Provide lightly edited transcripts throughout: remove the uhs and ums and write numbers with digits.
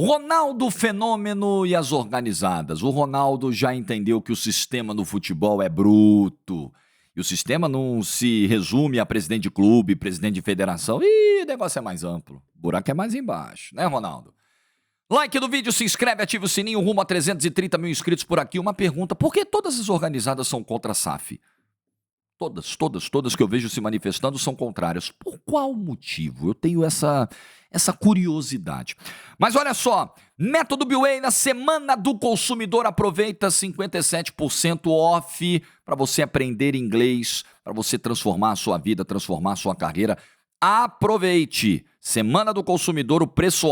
Ronaldo Fenômeno e as organizadas. O Ronaldo já entendeu que o sistema no futebol é bruto. E o sistema não se resume a presidente de clube, presidente de federação. Ih, o negócio é mais amplo. O buraco é mais embaixo, né, Ronaldo? Like no vídeo, se inscreve, ativa o sininho, rumo a 330 mil inscritos por aqui. Uma pergunta, por que todas as organizadas são contra a SAF? Todas que eu vejo se manifestando são contrárias. Por qual motivo? Eu tenho essa curiosidade. Mas olha só, Método Biway na Semana do Consumidor, aproveita 57% off para você aprender inglês, para você transformar a sua vida, transformar a sua carreira. Aproveite! Semana do Consumidor, o preço,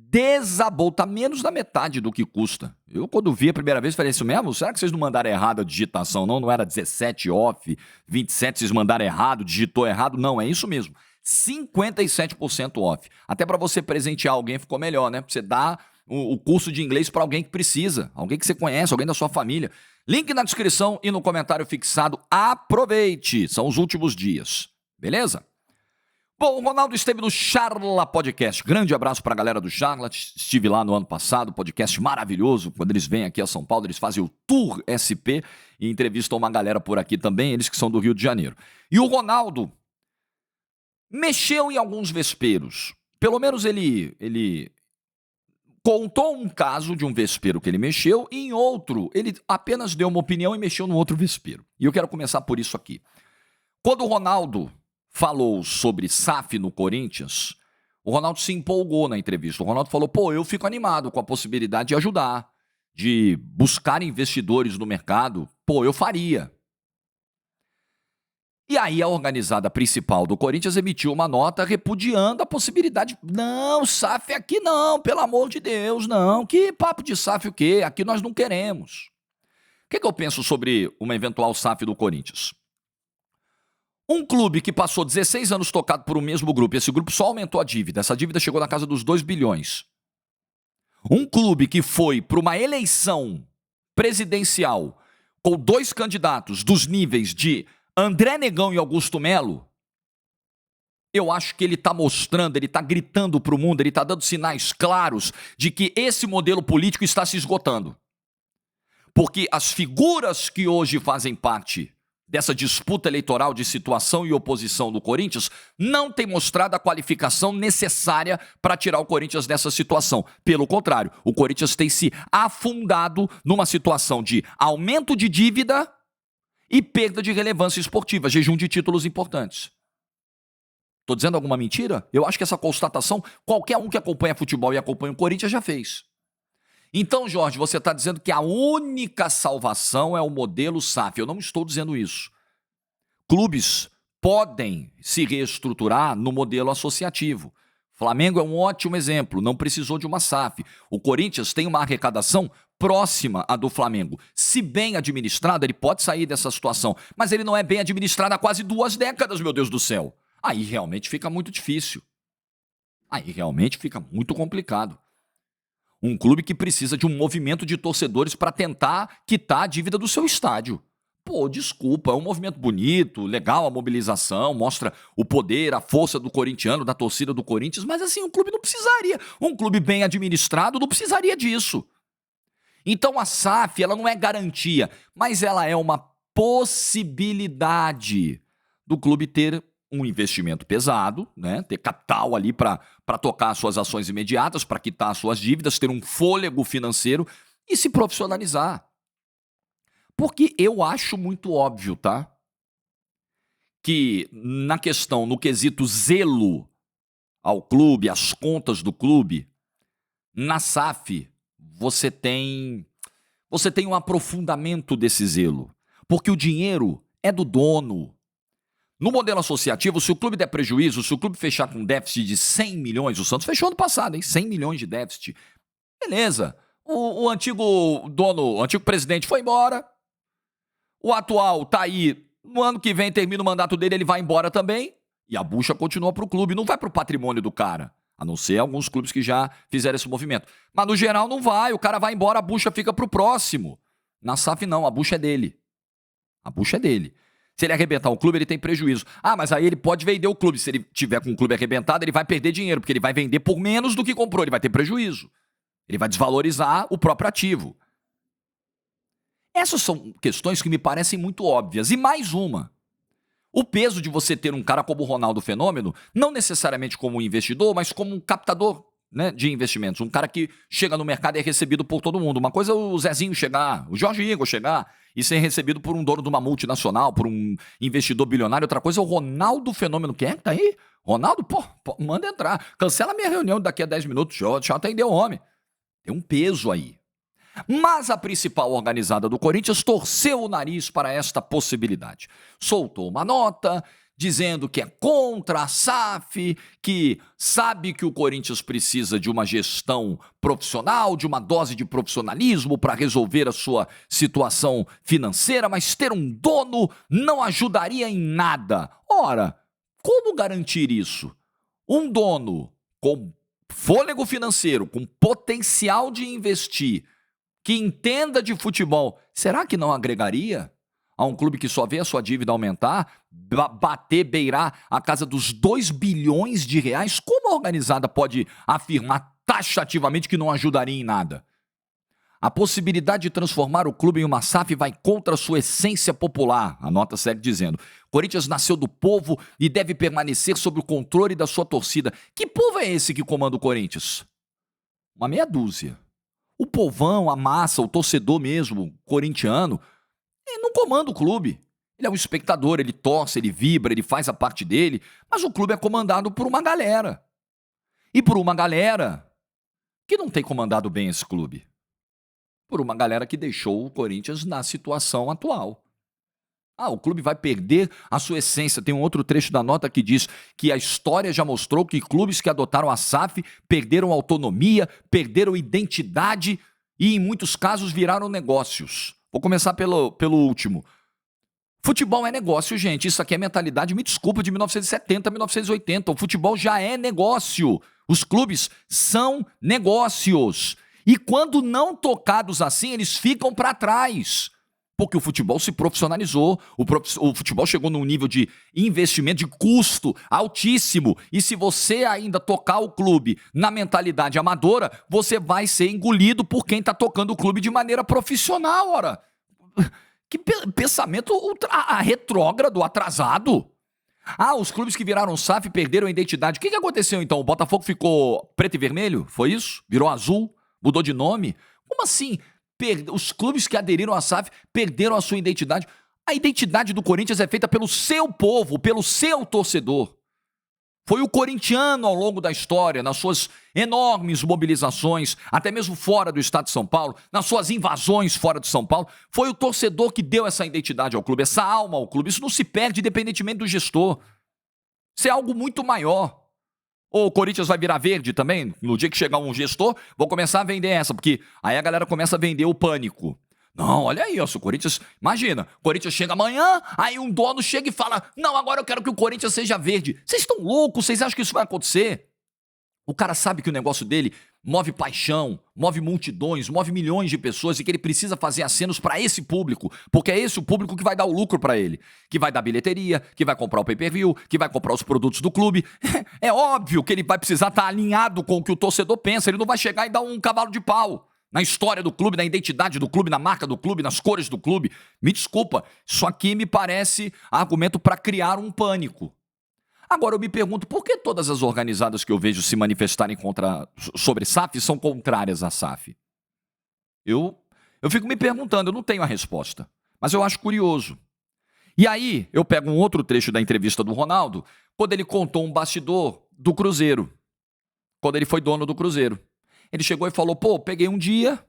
desabou, tá menos da metade do que custa. Eu, quando vi a primeira vez, falei, isso mesmo? Será que vocês não mandaram errado a digitação? Não era 17 off, 27 vocês mandaram errado, digitou errado? Não, é isso mesmo. 57% off. Até para você presentear alguém ficou melhor, né? Você dá o curso de inglês para alguém que precisa, alguém que você conhece, alguém da sua família. Link na descrição e no comentário fixado. Aproveite! São os últimos dias. Beleza? Bom, o Ronaldo esteve no Charla Podcast. Grande abraço para a galera do Charla. Estive lá no ano passado, podcast maravilhoso. Quando eles vêm aqui a São Paulo, eles fazem o Tour SP e entrevistam uma galera por aqui também, eles que são do Rio de Janeiro. E o Ronaldo mexeu em alguns vesperos. Pelo menos ele contou um caso de um vespeiro que ele mexeu, e em outro ele apenas deu uma opinião e mexeu no outro vespeiro. E eu quero começar por isso aqui. Quando o Ronaldo falou sobre SAF no Corinthians, o Ronaldo se empolgou na entrevista. O Ronaldo falou, eu fico animado com a possibilidade de ajudar, de buscar investidores no mercado. Eu faria. E aí a organizada principal do Corinthians emitiu uma nota repudiando a possibilidade. Não, SAF aqui não, pelo amor de Deus, não. Que papo de SAF o quê? Aqui nós não queremos. O que eu penso sobre uma eventual SAF do Corinthians? Um clube que passou 16 anos tocado por um mesmo grupo, e esse grupo só aumentou a dívida. Essa dívida chegou na casa dos 2 bilhões. Um clube que foi para uma eleição presidencial com 2 candidatos dos níveis de André Negão e Augusto Melo, eu acho que ele está mostrando, ele está gritando para o mundo, ele está dando sinais claros de que esse modelo político está se esgotando. Porque as figuras que hoje fazem parte dessa disputa eleitoral de situação e oposição do Corinthians não têm mostrado a qualificação necessária para tirar o Corinthians dessa situação. Pelo contrário, o Corinthians tem se afundado numa situação de aumento de dívida e perda de relevância esportiva, jejum de títulos importantes. Estou dizendo alguma mentira? Eu acho que essa constatação, qualquer um que acompanha futebol e acompanha o Corinthians já fez. Então, Jorge, você está dizendo que a única salvação é o modelo SAF. Eu não estou dizendo isso. Clubes podem se reestruturar no modelo associativo. Flamengo é um ótimo exemplo, não precisou de uma SAF. O Corinthians tem uma arrecadação próxima à do Flamengo. Se bem administrado, ele pode sair dessa situação, mas ele não é bem administrado há quase 2 décadas, meu Deus do céu. Aí realmente fica muito difícil. Aí realmente fica muito complicado. Um clube que precisa de um movimento de torcedores para tentar quitar a dívida do seu estádio. Desculpa, é um movimento bonito, legal a mobilização, mostra o poder, a força do corintiano, da torcida do Corinthians, mas assim, o clube não precisaria. Um clube bem administrado não precisaria disso. Então a SAF, ela não é garantia, mas ela é uma possibilidade do clube ter um investimento pesado, né? Ter capital ali para tocar suas ações imediatas, para quitar suas dívidas, ter um fôlego financeiro e se profissionalizar. Porque eu acho muito óbvio, tá? Que na questão, no quesito zelo ao clube, às contas do clube, na SAF você tem um aprofundamento desse zelo. Porque o dinheiro é do dono. No modelo associativo, se o clube der prejuízo, se o clube fechar com um déficit de 100 milhões, o Santos fechou ano passado, hein? 100 milhões de déficit. Beleza. O antigo dono, o antigo presidente foi embora. O atual tá aí. No ano que vem termina o mandato dele, ele vai embora também. E a bucha continua pro clube, não vai pro patrimônio do cara. A não ser alguns clubes que já fizeram esse movimento. Mas no geral não vai, o cara vai embora, a bucha fica pro próximo. Na SAF não, a bucha é dele. A bucha é dele. Se ele arrebentar o clube, ele tem prejuízo. Mas aí ele pode vender o clube. Se ele tiver com o clube arrebentado, ele vai perder dinheiro, porque ele vai vender por menos do que comprou, ele vai ter prejuízo. Ele vai desvalorizar o próprio ativo. Essas são questões que me parecem muito óbvias. E mais uma. O peso de você ter um cara como o Ronaldo Fenômeno, não necessariamente como um investidor, mas como um captador, né, de investimentos. Um cara que chega no mercado e é recebido por todo mundo. Uma coisa é o Zezinho chegar, o Jorge Igor chegar e ser recebido por um dono de uma multinacional, por um investidor bilionário. Outra coisa é o Ronaldo Fenômeno. Quem é que tá aí? Ronaldo? Pô, manda entrar. Cancela minha reunião daqui a 10 minutos. Deixa eu atender o homem. Tem um peso aí. Mas a principal organizada do Corinthians torceu o nariz para esta possibilidade. Soltou uma nota dizendo que é contra a SAF, que sabe que o Corinthians precisa de uma gestão profissional, de uma dose de profissionalismo para resolver a sua situação financeira, mas ter um dono não ajudaria em nada. Ora, como garantir isso? Um dono com fôlego financeiro, com potencial de investir, que entenda de futebol, será que não agregaria a um clube que só vê a sua dívida aumentar, beirar a casa dos 2 bilhões de reais? Como a organizada pode afirmar taxativamente que não ajudaria em nada? A possibilidade de transformar o clube em uma SAF vai contra a sua essência popular, a nota segue dizendo. Corinthians nasceu do povo e deve permanecer sob o controle da sua torcida. Que povo é esse que comanda o Corinthians? Uma meia dúzia. O povão, a massa, o torcedor mesmo, corintiano, ele não comanda o clube. Ele é um espectador, ele torce, ele vibra, ele faz a parte dele, mas o clube é comandado por uma galera. E por uma galera que não tem comandado bem esse clube. Por uma galera que deixou o Corinthians na situação atual. O clube vai perder a sua essência. Tem um outro trecho da nota que diz que a história já mostrou que clubes que adotaram a SAF perderam autonomia, perderam identidade e, em muitos casos, viraram negócios. Vou começar pelo último. Futebol é negócio, gente. Isso aqui é mentalidade, me desculpa, de 1970, 1980. O futebol já é negócio. Os clubes são negócios. E quando não tocados assim, eles ficam para trás. Porque o futebol se profissionalizou, o futebol chegou num nível de investimento, de custo altíssimo. E se você ainda tocar o clube na mentalidade amadora, você vai ser engolido por quem está tocando o clube de maneira profissional, ora. Que pensamento retrógrado, atrasado. Os clubes que viraram SAF perderam a identidade. O que aconteceu então? O Botafogo ficou preto e vermelho? Foi isso? Virou azul? Mudou de nome? Como assim? Os clubes que aderiram à SAF perderam a sua identidade. A identidade do Corinthians é feita pelo seu povo, pelo seu torcedor. Foi o corintiano ao longo da história, nas suas enormes mobilizações, até mesmo fora do estado de São Paulo, nas suas invasões fora de São Paulo, foi o torcedor que deu essa identidade ao clube, essa alma ao clube. Isso não se perde independentemente do gestor. Isso é algo muito maior. Ou o Corinthians vai virar verde também? No dia que chegar um gestor, vou começar a vender essa, porque aí a galera começa a vender o pânico. Não, olha aí, o Corinthians, imagina, o Corinthians chega amanhã, aí um dono chega e fala, não, agora eu quero que o Corinthians seja verde. Vocês estão loucos? Vocês acham que isso vai acontecer? O cara sabe que o negócio dele move paixão, move multidões, move milhões de pessoas e que ele precisa fazer acenos para esse público, porque é esse o público que vai dar o lucro para ele, que vai dar bilheteria, que vai comprar o pay-per-view, que vai comprar os produtos do clube. É óbvio que ele vai precisar estar alinhado com o que o torcedor pensa, ele não vai chegar e dar um cavalo de pau na história do clube, na identidade do clube, na marca do clube, nas cores do clube. Me desculpa, isso aqui me parece argumento para criar um pânico. Agora eu me pergunto, por que todas as organizadas que eu vejo se manifestarem sobre SAF são contrárias à SAF? Eu fico me perguntando, eu não tenho a resposta, mas eu acho curioso. E aí eu pego um outro trecho da entrevista do Ronaldo, quando ele contou um bastidor do Cruzeiro, quando ele foi dono do Cruzeiro. Ele chegou e falou, peguei um dia,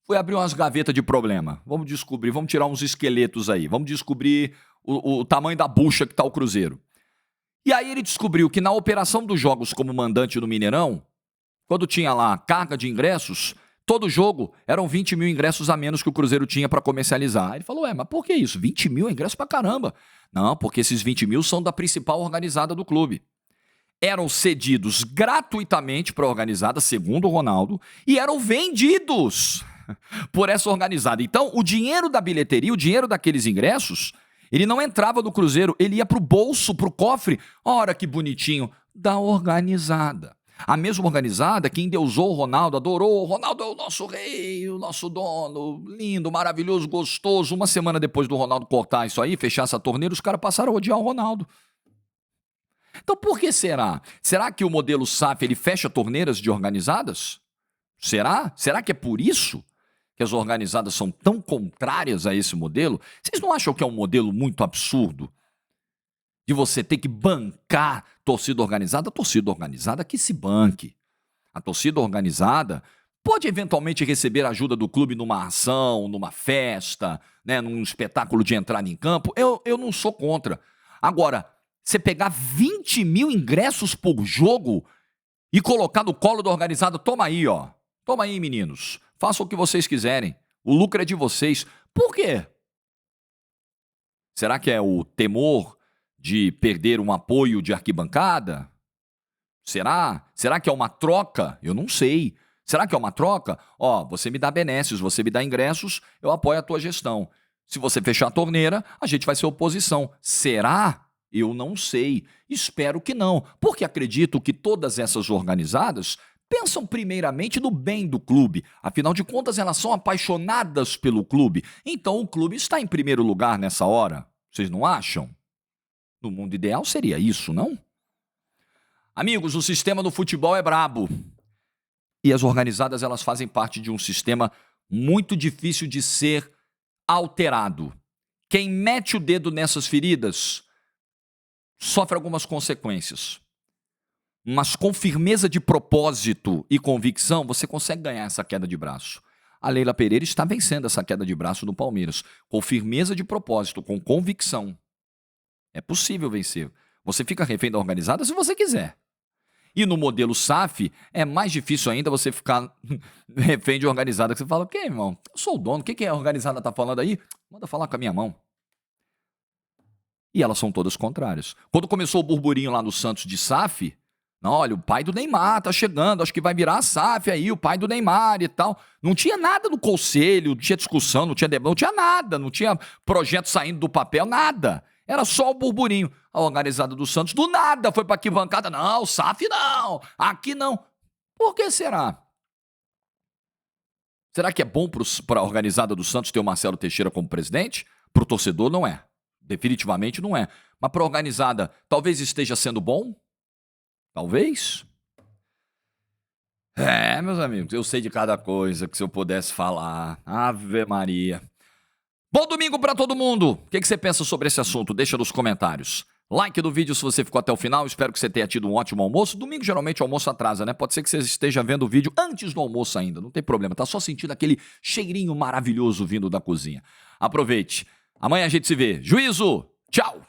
fui abrir umas gavetas de problema, vamos descobrir, vamos tirar uns esqueletos aí, vamos descobrir o tamanho da bucha que está o Cruzeiro. E aí ele descobriu que na operação dos jogos como mandante no Mineirão, quando tinha lá carga de ingressos, todo jogo eram 20 mil ingressos a menos que o Cruzeiro tinha para comercializar. Aí ele falou, mas por que isso? 20 mil é ingresso pra caramba. Não, porque esses 20 mil são da principal organizada do clube. Eram cedidos gratuitamente para a organizada, segundo o Ronaldo, e eram vendidos por essa organizada. Então, o dinheiro da bilheteria, o dinheiro daqueles ingressos, ele não entrava no Cruzeiro, ele ia pro bolso, pro cofre, ora que bonitinho, da organizada. A mesma organizada que endeusou o Ronaldo, adorou, o Ronaldo é o nosso rei, o nosso dono, lindo, maravilhoso, gostoso. Uma semana depois do Ronaldo cortar isso aí, fechar essa torneira, os caras passaram a odiar o Ronaldo. Então por que será? Será que o modelo SAF ele fecha torneiras de organizadas? Será? Será que é por isso que as organizadas são tão contrárias a esse modelo? Vocês não acham que é um modelo muito absurdo? De você ter que bancar torcida organizada que se banque. A torcida organizada pode eventualmente receber ajuda do clube numa ação, numa festa, né, num espetáculo de entrada em campo. Eu não sou contra. Agora, você pegar 20 mil ingressos por jogo e colocar no colo da organizada, toma aí, ó. Toma aí, meninos. Façam o que vocês quiserem. O lucro é de vocês. Por quê? Será que é o temor de perder um apoio de arquibancada? Será? Será que é uma troca? Eu não sei. Será que é uma troca? Ó, você me dá benesses, você me dá ingressos, eu apoio a tua gestão. Se você fechar a torneira, a gente vai ser oposição. Será? Eu não sei. Espero que não, porque acredito que todas essas organizadas pensam primeiramente no bem do clube. Afinal de contas, elas são apaixonadas pelo clube. Então o clube está em primeiro lugar nessa hora. Vocês não acham? No mundo ideal seria isso, não? Amigos, o sistema do futebol é brabo. E as organizadas, elas fazem parte de um sistema muito difícil de ser alterado. Quem mete o dedo nessas feridas sofre algumas consequências. Mas com firmeza de propósito e convicção, você consegue ganhar essa queda de braço. A Leila Pereira está vencendo essa queda de braço do Palmeiras. Com firmeza de propósito, com convicção. É possível vencer. Você fica refém da organizada se você quiser. E no modelo SAF, é mais difícil ainda você ficar refém de organizada. Que você fala, o quê, irmão? Eu sou o dono. O que a organizada está falando aí? Manda falar com a minha mão. E elas são todas contrárias. Quando começou o burburinho lá no Santos de SAF, não, olha, o pai do Neymar tá chegando, acho que vai virar a SAF aí, o pai do Neymar e tal. Não tinha nada no conselho, não tinha discussão, não tinha debate, não tinha nada, não tinha projeto saindo do papel, nada. Era só o burburinho. A organizada do Santos, do nada, foi para arquibancada. Não, SAF não, aqui não. Por que será? Será que é bom para a organizada do Santos ter o Marcelo Teixeira como presidente? Para o torcedor, não é. Definitivamente não é. Mas para a organizada, talvez esteja sendo bom? Talvez? É, meus amigos, eu sei de cada coisa que se eu pudesse falar. Ave Maria. Bom domingo para todo mundo! O que você pensa sobre esse assunto? Deixa nos comentários. Like do vídeo se você ficou até o final. Espero que você tenha tido um ótimo almoço. Domingo, geralmente, o almoço atrasa, né? Pode ser que você esteja vendo o vídeo antes do almoço ainda. Não tem problema. Tá só sentindo aquele cheirinho maravilhoso vindo da cozinha. Aproveite. Amanhã a gente se vê. Juízo! Tchau!